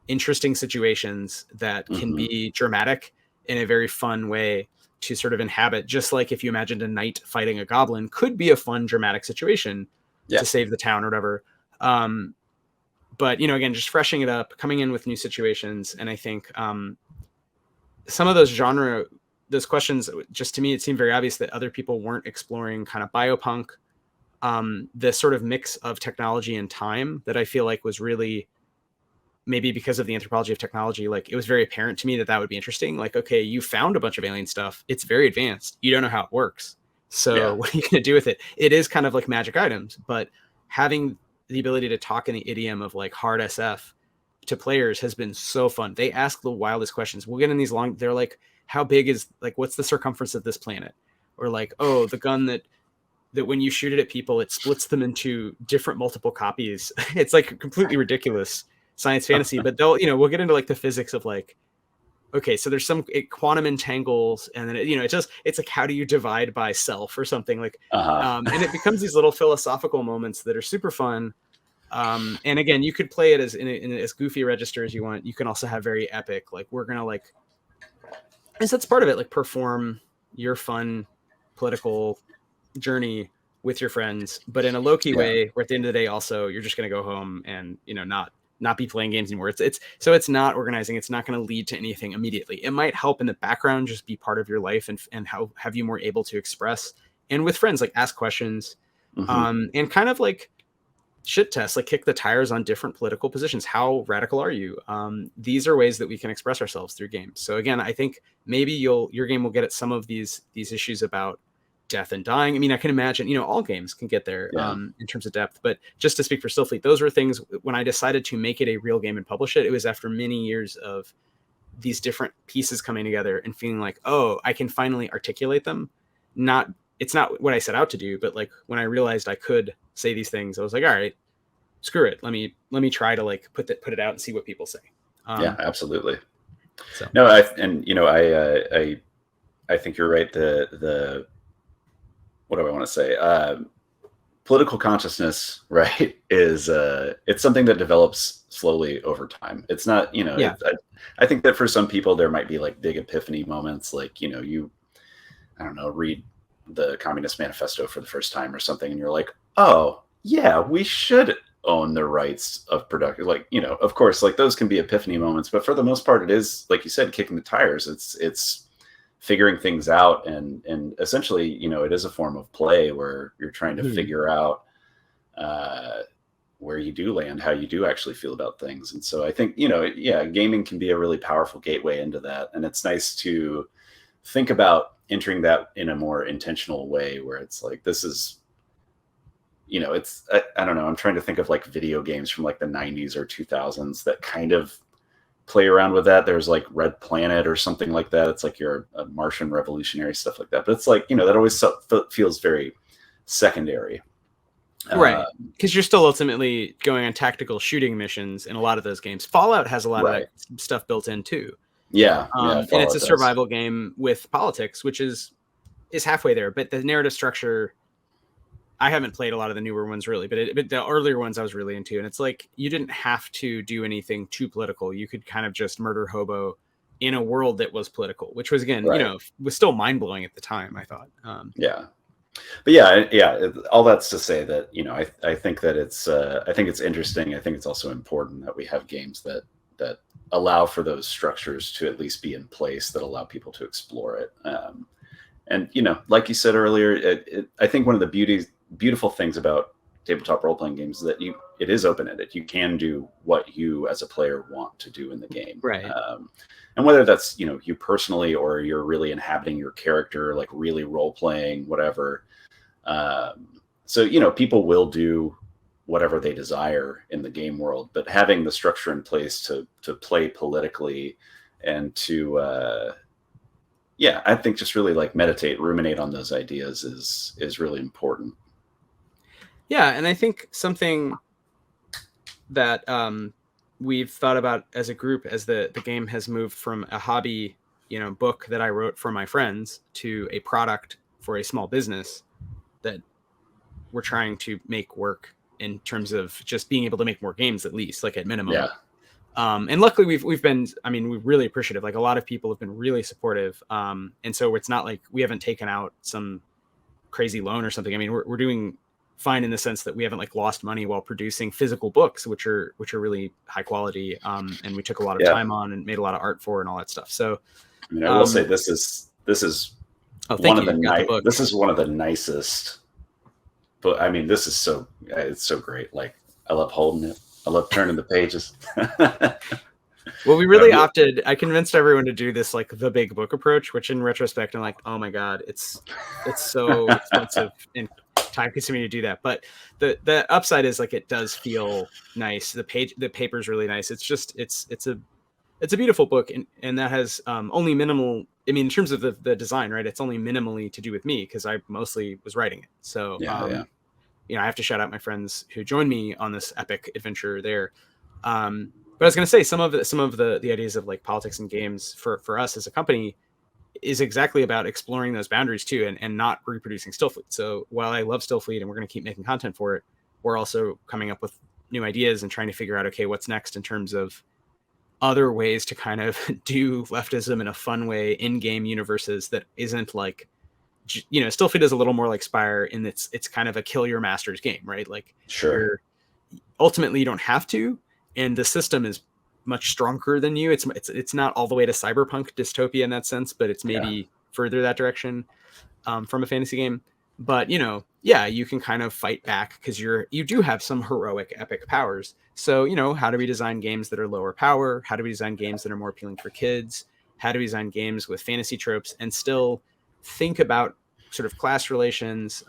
interesting situations that can be dramatic in a very fun way to sort of inhabit. Just like if you imagined a knight fighting a goblin could be a fun dramatic situation to save the town or whatever. But again, just freshening it up, coming in with new situations. And I think some of those questions, just to me, it seemed very obvious that other people weren't exploring kind of biopunk, the sort of mix of technology and time that I feel like was really, maybe because of the anthropology of technology, like it was very apparent to me that would be interesting. Like, okay, you found a bunch of alien stuff. It's very advanced. You don't know how it works. So what are you going to do with it? It is kind of like magic items, but having the ability to talk in the idiom of like hard SF to players has been so fun. They ask the wildest questions. We'll get in these they're like, how big is, like, what's the circumference of this planet? Or like, oh, the gun that when you shoot it at people, it splits them into different multiple copies. It's like completely ridiculous science fantasy, but we'll get into like the physics of like, okay, so there's some quantum entangles, and then it's like, how do you divide by self or something like, and it becomes these little philosophical moments that are super fun. And again, you could play it as in as goofy register as you want. You can also have very epic, like we're going to like, and so that's part of it, like perform your fun political journey with your friends, but in a low-key way where at the end of the day also you're just going to go home and not be playing games anymore. So it's not organizing. It's not going to lead to anything immediately. It might help in the background, just be part of your life and have you more able to express, and with friends, like ask questions, and kind of like shit test, like kick the tires on different political positions. How radical are you? These are ways that we can express ourselves through games. So again, I think maybe your game will get at some of these issues about death and dying. I mean, I can imagine, all games can get there in terms of depth, but just to speak for Stillfleet, those were things when I decided to make it a real game and publish it. It was after many years of these different pieces coming together and feeling like, oh, I can finally articulate them. It's not what I set out to do, but like when I realized I could say these things, I was like, all right, screw it. Let me try to like put it out and see what people say. Absolutely. So. No, I think you're right. The what do I want to say? Political consciousness, right, is it's something that develops slowly over time. It's not, I think that for some people there might be like big epiphany moments, like I don't know, read the Communist Manifesto for the first time or something, and you're like, oh yeah, we should own the rights of production. Like, of course, like those can be epiphany moments, but for the most part, it is, like you said, kicking the tires. It's figuring things out, and essentially, it is a form of play where you're trying to figure out where you do land, how you do actually feel about things. And so I think, gaming can be a really powerful gateway into that. And it's nice to think about entering that in a more intentional way, where it's like, this is, it's, I don't know, I'm trying to think of like video games from like the 90s or 2000s that kind of play around with that. There's like Red Planet or something like that. It's like you're a Martian revolutionary, stuff like that. But it's like, that always feels very secondary. Right. Because you're still ultimately going on tactical shooting missions in a lot of those games. Fallout has a lot of that stuff built in too. Yeah. And it's a survival game with politics, which is halfway there. But the narrative structure, I haven't played a lot of the newer ones really, but the earlier ones I was really into. And it's like, you didn't have to do anything too political. You could kind of just murder hobo in a world that was political, which was, again, was still mind blowing at the time, I thought. But yeah, all that's to say that, I think that I think it's interesting. I think it's also important that we have games that allow for those structures to at least be in place, that allow people to explore it. And, like you said earlier, I think one of the beautiful things about tabletop role-playing games is that it is open-ended. You can do what you as a player want to do in the game. Right. And whether that's, you personally, or you're really inhabiting your character, like really role-playing, whatever. So, people will do whatever they desire in the game world, but having the structure in place to play politically and to, I think just really like ruminate on those ideas is really important. Yeah. And I think something that we've thought about as a group, as the game has moved from a hobby, book that I wrote for my friends to a product for a small business that we're trying to make work in terms of just being able to make more games, at least, like at minimum. Yeah. And luckily we've been, we're really appreciative. Like, a lot of people have been really supportive. And so it's not like we haven't taken out some crazy loan or something. We're doing fine in the sense that we haven't like lost money while producing physical books, which are really high quality. And we took a lot of time on and made a lot of art for and all that stuff. So I will say this is one of the nicest, but this is it's so great. Like, I love holding it. I love turning the pages. Well, we really I convinced everyone to do this, like the big book approach, which in retrospect, I'm like, oh my God, it's so expensive and time consuming to do that. But the upside is, like, it does feel nice. The paper's really nice. It's just, it's a beautiful book. And that has only minimal, in terms of the design, right? It's only minimally to do with me, because I mostly was writing it. So, I have to shout out my friends who joined me on this epic adventure there. But I was going to say, some of the ideas of like politics and games for us as a company is exactly about exploring those boundaries too, and not reproducing Stillfleet. So while I love Stillfleet and we're going to keep making content for it, we're also coming up with new ideas and trying to figure out, okay, what's next in terms of other ways to kind of do leftism in a fun way in game universes that isn't like, Stillfleet is a little more like Spire in that it's kind of a kill your masters game, right? Like, sure, ultimately you don't have to, and the system is much stronger than you. It's not all the way to cyberpunk dystopia in that sense, but it's maybe further that direction from a fantasy game. But you can kind of fight back because you do have some heroic epic powers. So how do we design games that are lower power? How do we design games that are more appealing for kids? How do we design games with fantasy tropes and still think about sort of class relations,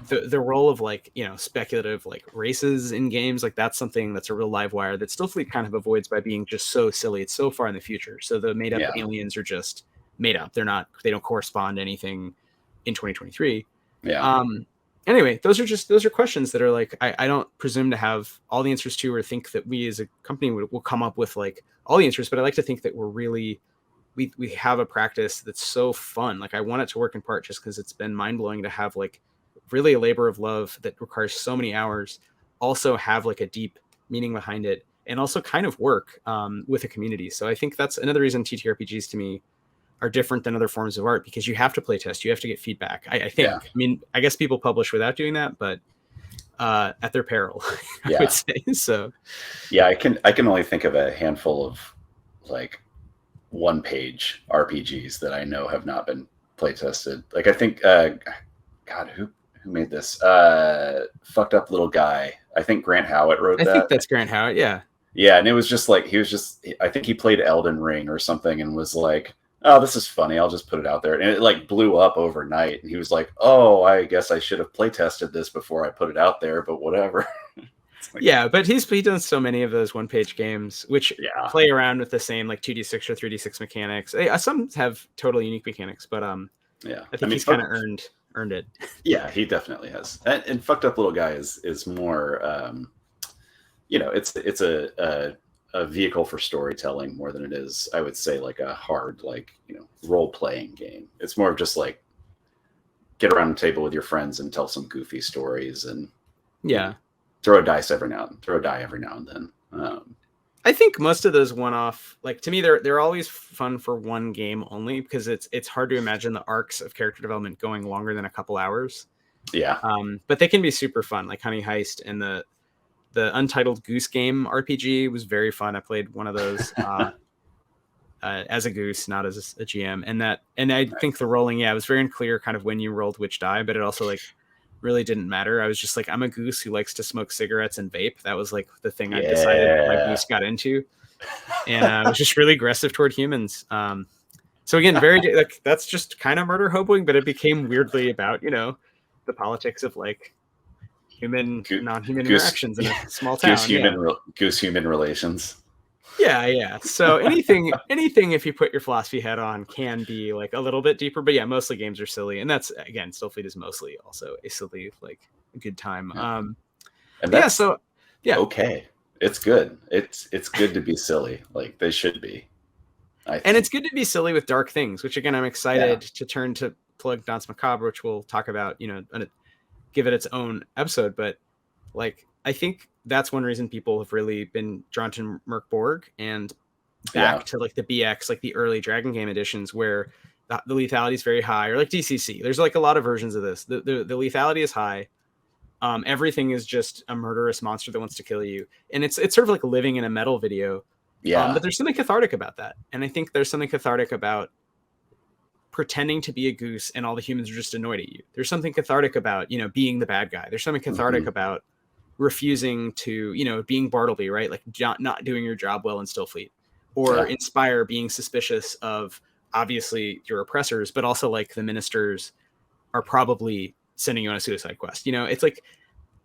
the role of like, speculative like races in games? Like, that's something that's a real live wire that Stillfleet kind of avoids by being just so silly. It's so far in the future. So the made up aliens are just made up. They don't correspond to anything in 2023. Anyway, those are questions that are like, I don't presume to have all the answers to, or think that we as a company will come up with like all the answers, but I like to think that we're really, we have a practice that's so fun. Like, I want it to work in part just because it's been mind blowing to have like really a labor of love that requires so many hours, also have like a deep meaning behind it, and also kind of work with a community. So I think that's another reason TTRPGs to me are different than other forms of art, because you have to play test, you have to get feedback. I think, I guess people publish without doing that, but at their peril, I would say. So I can only think of a handful of like one-page RPGs that I know have not been play tested. Like, I think God, who made this fucked up little guy? I think Grant Howitt wrote that. I think that's Grant Howitt. Yeah, and it was just like, I think he played Elden Ring or something and was like, oh, this is funny. I'll just put it out there. And it like blew up overnight. And he was like, oh, I guess I should have play tested this before I put it out there, but whatever. Like, yeah, but he's done so many of those one-page games, which play around with the same like 2d6 or 3d6 mechanics. Some have totally unique mechanics, but yeah, I think he's kind of earned it. Yeah, he definitely has. And Fucked Up Little Guy is more, it's a vehicle for storytelling more than it is, I would say, like a hard, like, role-playing game. It's more of just like get around the table with your friends and tell some goofy stories and throw a die every now and then. I think most of those one-off, like, to me, they're always fun for one game only, because it's hard to imagine the arcs of character development going longer than a couple hours. Yeah. But they can be super fun, like Honey Heist and the Untitled Goose Game RPG was very fun. I played one of those as a goose, not as a GM, and I think the rolling, it was very unclear kind of when you rolled which die, but it also like really didn't matter. I was just like, I'm a goose who likes to smoke cigarettes and vape. That was like the thing I decided my goose got into, and I was just really aggressive toward humans. So again, very like that's just kind of murder hoboing, but it became weirdly about the politics of like non-human interactions in a small town. Goose human relations. Yeah. So anything if you put your philosophy head on can be like a little bit deeper, but yeah, mostly games are silly, and that's again, Stillfleet is mostly also a silly, like, a good time. Okay, it's good. It's good to be silly, like they should be. And it's good to be silly with dark things, which again, I'm excited to turn to plug Danse Macabre, which we'll talk about, and give it its own episode. But like, I think that's one reason people have really been drawn to Merc Borg and back to like the BX, like the early Dragon Game editions, where the lethality is very high, or like DCC. There's like a lot of versions of this. The lethality is high. Everything is just a murderous monster that wants to kill you, and it's sort of like living in a metal video. But there's something cathartic about that, and I think there's something cathartic about pretending to be a goose and all the humans are just annoyed at you. There's something cathartic about being the bad guy. There's something cathartic about refusing to being Bartleby, right? Like not doing your job well in Stillfleet, or Inspire, being suspicious of obviously your oppressors, but also like the ministers are probably sending you on a suicide quest. It's like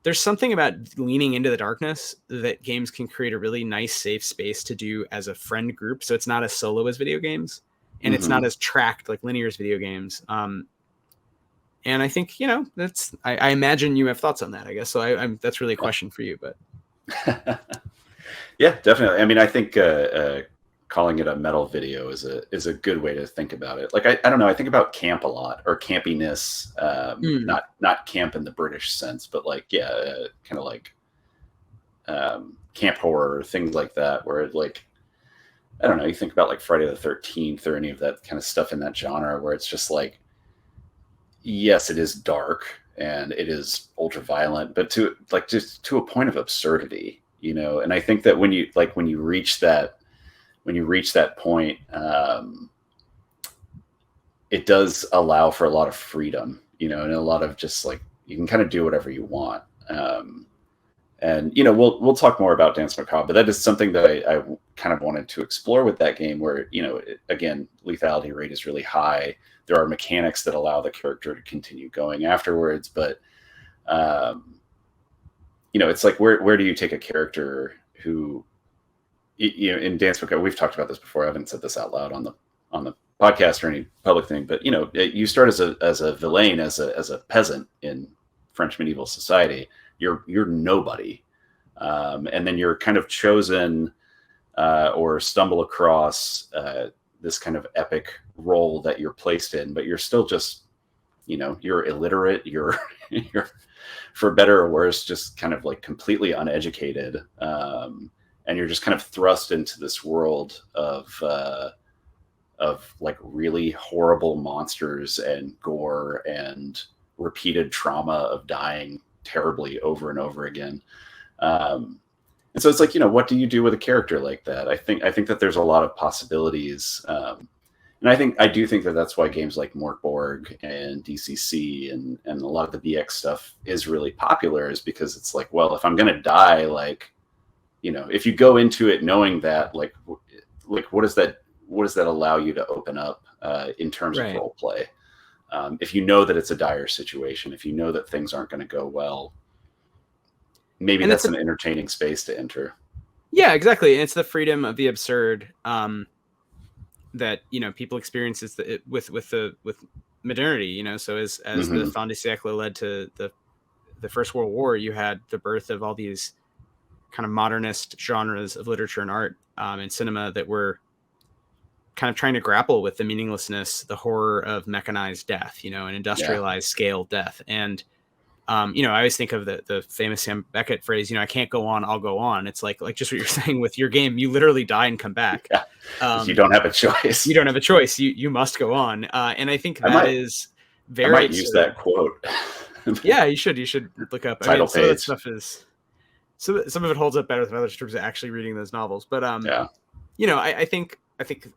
there's something about leaning into the darkness that games can create a really nice, safe space to do as a friend group. So it's not as solo as video games, and it's not as tracked like linear as video games. And I think, that's, I imagine you have thoughts on that, I guess. So I'm that's really a question for you, but. Yeah, definitely. I mean, I think calling it a metal video is a good way to think about it. Like, I don't know. I think about camp a lot, or campiness, not camp in the British sense, but like, kind of like camp horror, things like that, where it, like, I don't know, you think about like Friday the 13th or any of that kind of stuff in that genre, where it's just like, yes, it is dark and it is ultra violent, but just to a point of absurdity, and I think that when you reach that point, it does allow for a lot of freedom, and a lot of just like, you can kind of do whatever you want. And we'll talk more about Danse Macabre, but that is something that I kind of wanted to explore with that game, where again, lethality rate is really high. There are mechanics that allow the character to continue going afterwards, but it's like, where do you take a character who, in Danse Macabre, we've talked about this before. I haven't said this out loud on the podcast or any public thing, but you start as a villain, as a peasant in French medieval society. You're nobody, and then you're kind of chosen or stumble across this kind of epic role that you're placed in, but you're still just, you're illiterate. You're for better or worse, just kind of like completely uneducated, and you're just kind of thrust into this world of like really horrible monsters and gore and repeated trauma of dying terribly over and over again. And so it's like, what do you do with a character like that? I think that there's a lot of possibilities. And I do think that that's why games like Mort Borg and DCC and a lot of the BX stuff is really popular, is because it's like, well, if I'm going to die, like, if you go into it knowing that, like what does that allow you to open up in terms of Right. role play. If you know that it's a dire situation, if you know that things aren't going to go well, maybe And it's that's an entertaining space to enter. yeah, exactly. And it's the freedom of the absurd that people experience with modernity. So as the Hmm. fin de siècle led to the First World War, you had the birth of all these kind of modernist genres of literature and art and cinema that were kind of trying to grapple with the meaninglessness, the horror of mechanized death, and Yeah. industrialized scale death. And I always think of the famous Sam Beckett phrase, I can't go on, I'll go on. It's like just what you're saying with your game, you literally die and come back. Yeah. You don't have a choice. You don't have a choice. You must go on. And I think I that might is I very might use sort of, that quote. yeah, you should look up. I Title mean, some of that page. stuff is, some of it holds up better than others in terms of actually reading those novels. But Yeah. I think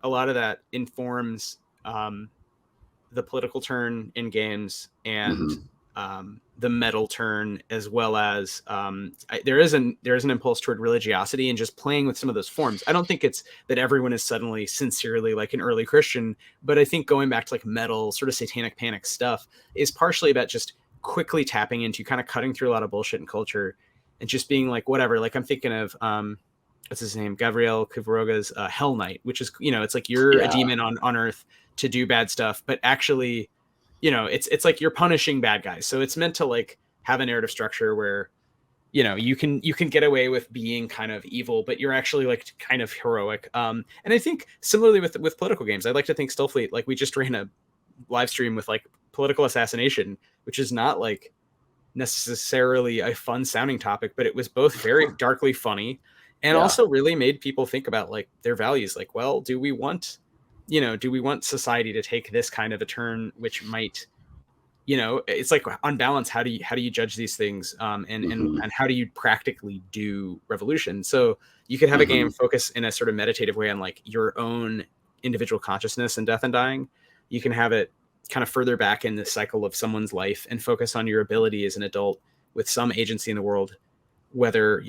a lot of that informs the political turn in games and Hmm. the metal turn, as well as there is an impulse toward religiosity and just playing with some of those forms. I don't think it's that everyone is suddenly sincerely like an early Christian, but I think going back to like metal, sort of satanic panic stuff is partially about just quickly tapping into kind of cutting through a lot of bullshit and culture and just being like whatever. Like I'm thinking of what's his name, Gabriel Kavaroga's Hell Knight, which is it's like you're a Yeah. demon on Earth to do bad stuff, but actually it's like you're punishing bad guys. So it's meant to like have a narrative structure where you can get away with being kind of evil, but you're actually like kind of heroic. And I think similarly with political games, I'd like to think Stillfleet, like we just ran a live stream with like political assassination, which is not like necessarily a fun sounding topic, but it was both very darkly funny and Yeah. also really made people think about like their values. Like, well, do we want society to take this kind of a turn, which might, it's like on balance, how do you judge these things? Hmm. And how do you practically do revolution? So you could have a game Hmm. focus in a sort of meditative way on like your own individual consciousness and death and dying. You can have it kind of further back in the cycle of someone's life and focus on your ability as an adult with some agency in the world, whether,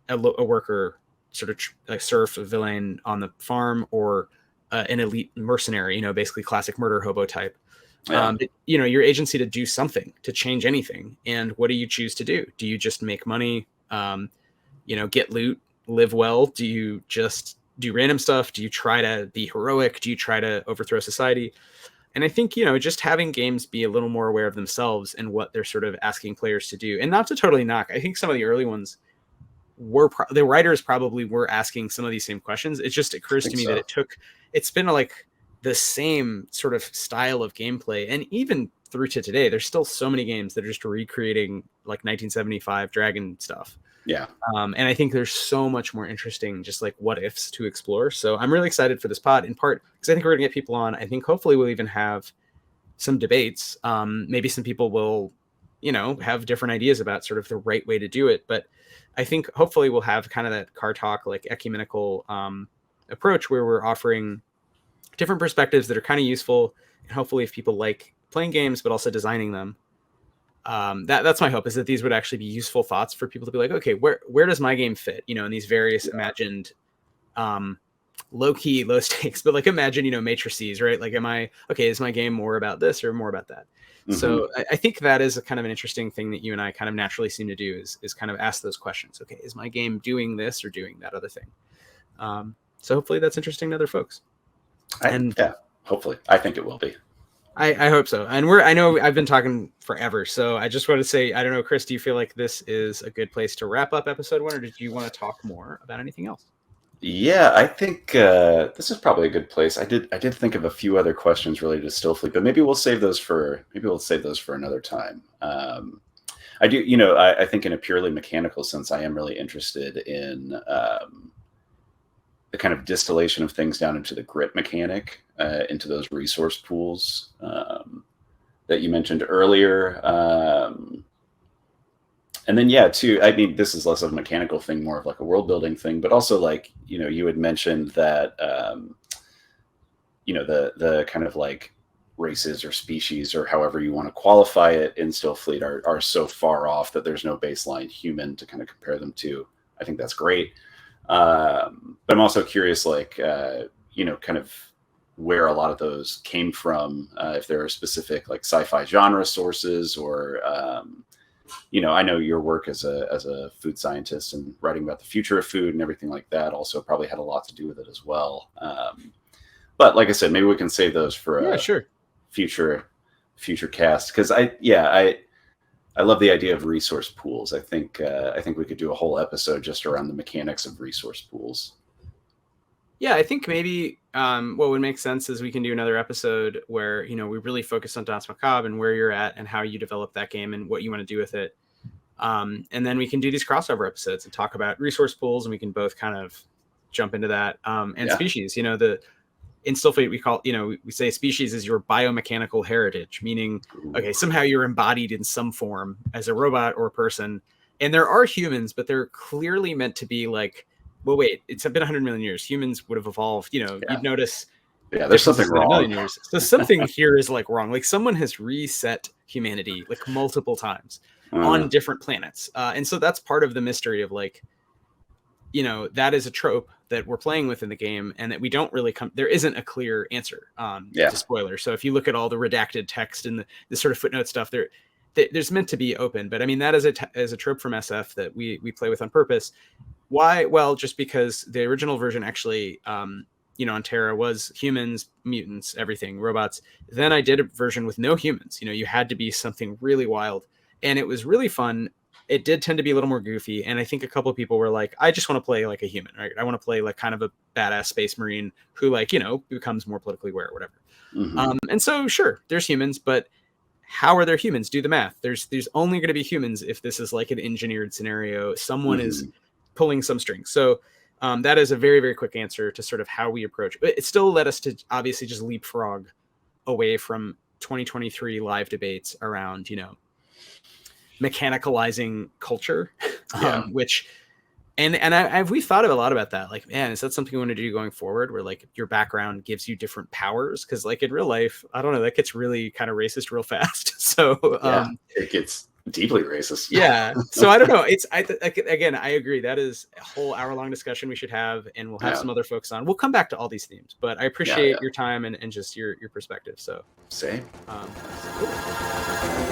a worker sort of like serf, a villain on the farm, or an elite mercenary, basically classic murder hobo type. Yeah. But, your agency to do something, to change anything. And what do you choose to do? Do you just make money, get loot, live well? Do you just do random stuff? Do you try to be heroic? Do you try to overthrow society? And I think, just having games be a little more aware of themselves and what they're sort of asking players to do. And not to totally knock, I think some of the early ones the writers probably were asking some of these same questions. It just occurs to me So. that it's been like the same sort of style of gameplay. And even through to today, there's still so many games that are just recreating like 1975 Dragon stuff. Yeah. And I think there's so much more interesting, just like what ifs to explore. So I'm really excited for this pod, in part because I think we're going to get people on. I think hopefully we'll even have some debates. Maybe some people will, have different ideas about sort of the right way to do it. But I think hopefully we'll have kind of that car talk, like ecumenical approach where we're offering different perspectives that are kind of useful. And hopefully if people like playing games, but also designing them, that's my hope, is that these would actually be useful thoughts for people to be like, okay, where does my game fit, in these various imagined low key, low stakes, but like imagine, matrices, right? Like, is my game more about this or more about that? Hmm. So I think that is a kind of an interesting thing that you and I kind of naturally seem to do is kind of ask those questions. Okay, is my game doing this or doing that other thing? So hopefully that's interesting to other folks. Yeah, hopefully. I think it will be. I hope so. And I know I've been talking forever, so I just want to say, I don't know, Chris, do you feel like this is a good place to wrap up episode 1, or did you want to talk more about anything else? Yeah, I think this is probably a good place. I did think of a few other questions related to Stillfleet, but maybe we'll save those for another time. I do, I think in a purely mechanical sense, I am really interested in the kind of distillation of things down into the grit mechanic, into those resource pools that you mentioned earlier. And then, yeah, too, I mean, this is less of a mechanical thing, more of like a world building thing, but also like, you had mentioned that, the kind of like races or species or however you want to qualify it in Stillfleet are so far off that there's no baseline human to kind of compare them to. I think that's great. But I'm also curious, like, kind of where a lot of those came from, if there are specific like sci-fi genre sources, or I know your work as a food scientist and writing about the future of food and everything like that also probably had a lot to do with it as well. But like I said, maybe we can save those for a sure. future cast, because I love the idea of resource pools. I think we could do a whole episode just around the mechanics of resource pools. Yeah, I think maybe what would make sense is we can do another episode where, we really focus on Danse Macabre and where you're at and how you develop that game and what you want to do with it. And then we can do these crossover episodes and talk about resource pools, and we can both kind of jump into that. Species, in Stillfleet, we call, we say species is your biomechanical heritage, meaning, okay, somehow you're embodied in some form as a robot or a person. And there are humans, but they're clearly meant to be like, well, wait, it's been 100 million years. Humans would have evolved, you'd notice. Yeah, there's something wrong. 1 million years. So something here is like wrong. Like someone has reset humanity like multiple times on different planets. And so that's part of the mystery of like, that is a trope that we're playing with in the game, and that we don't really there isn't a clear answer to spoiler. So if you look at all the redacted text and the sort of footnote stuff, there's meant to be open. But I mean, that is a trope from SF that we play with on purpose. Why? Well, just because the original version actually, on Terra was humans, mutants, everything, robots. Then I did a version with no humans. You had to be something really wild, and it was really fun. It did tend to be a little more goofy, and I think a couple of people were like, I just want to play like a human, right? I want to play like kind of a badass space marine who becomes more politically aware or whatever. Mm-hmm. And so sure, there's humans, but how are there humans? Do the math. There's only going to be humans if this is like an engineered scenario. Someone is pulling some strings. So that is a very, very quick answer to sort of how we approach it. It still led us to obviously just leapfrog away from 2023 live debates around, mechanicalizing culture, which, we've thought a lot about that. Like, man, is that something we want to do going forward, where like your background gives you different powers? Because like in real life, I don't know, that gets really kind of racist real fast. So it gets deeply racist. Yeah. So I don't know. Again, I agree. That is a whole hour-long discussion we should have, and we'll have some other folks on. We'll come back to all these themes, but I appreciate your time and just your perspective. So same. Cool.